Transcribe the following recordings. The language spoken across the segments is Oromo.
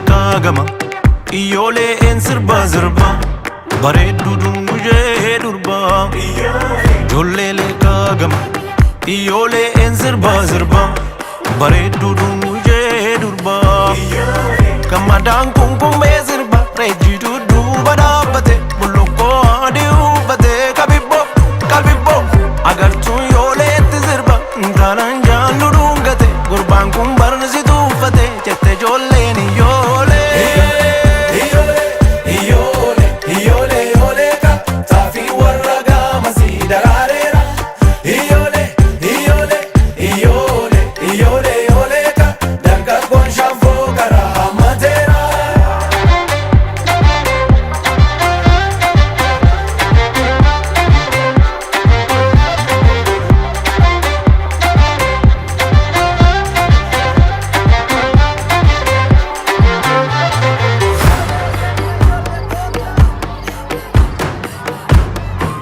kaagama Iyyoolee en sirba sirba bareeddu dungujee durba Ijoollee kaagama Iyyoolee en sirba sirba bareeddu dungujee durba Gammadaan kunkumbee sirba reejjitu duuba dhaabbate bullukkoo adii uffate kabibbo agartuun yooleetti sirba intaalaan jaallu dhungate gurbaan kun barnisi tuuffate jette ijoolleen Iyyoolee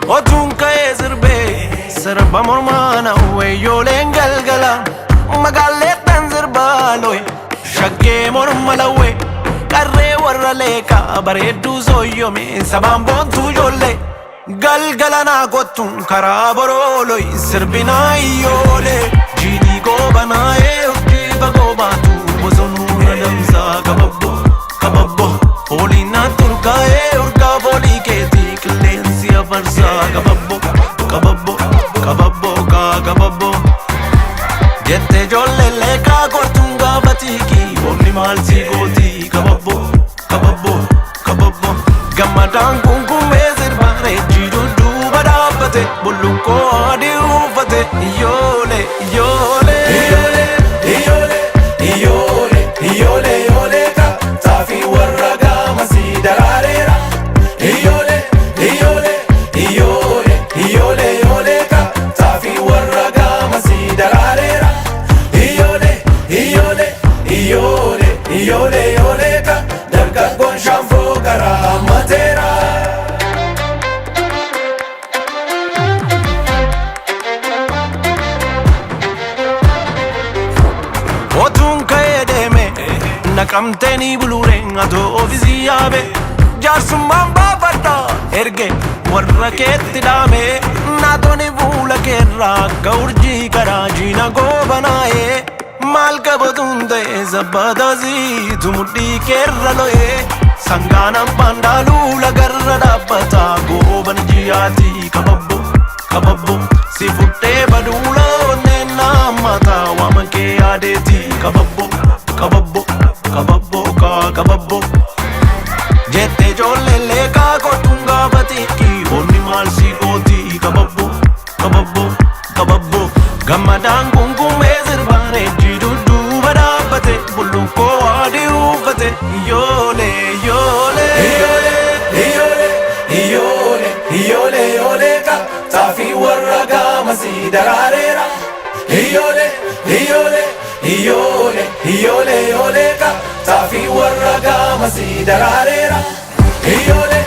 Otuun ka'ee sirbee sirba mormaana Iyyooleen galgala magaalleettan sirbaa lo'e shaggee morma lawwee qarree warra leeqaa bareedduu sooyyome sabaan boontuu ijoollee galgala naa kottuun karaa borooloi sirbinaa Iyyoolee jiidhii goobanaa'ee urjii fagoo baatu bosonuu adamsaa kababbo fooliin naa turkaa'ee urgaa foolii keetii qilleensi afarsaa kababbo jette ijoollee leeqaa kortuun gaafatiiki onni maal si gootii kababbo gammadaan kunkumbee sirba reejjitu duuba dhaabbate bullukkoo adii uffate Iyyoolee taafii warra gaamasii daraareera Iyyoolee taafii warra gaamasii daraareera Iyyoolee dargaggoon shaanfoo garaa mateera Otuun ka'ee deeme naqamteenii buluureen atoo ofiisii yaabe jaarsummaan baafadha erge warra keetti dhaame naatoni fuula keerraa akka urjii karaa jiina goobanaa'ee maal qabatuun ta'e sabbataasiitu mudhii keerra lo'ee sangaan abbaan dhaaluu lagarra dhaabbata gooban jiyaatii kababbo si fudhee baduula onneen naammataa waama kee yaadeetii kababbo jette ijoollee leeqaa kottuun gaafatiiki onni maal si gootii kababbo gammadaan kunkumbee sirba reejjitu duuba dhaabbate bullukkoo adii uffate Iyyoolee taafii warra gaamasii daraareera Iyyoolee taafii warra gaamasii daraareera Iyyoolee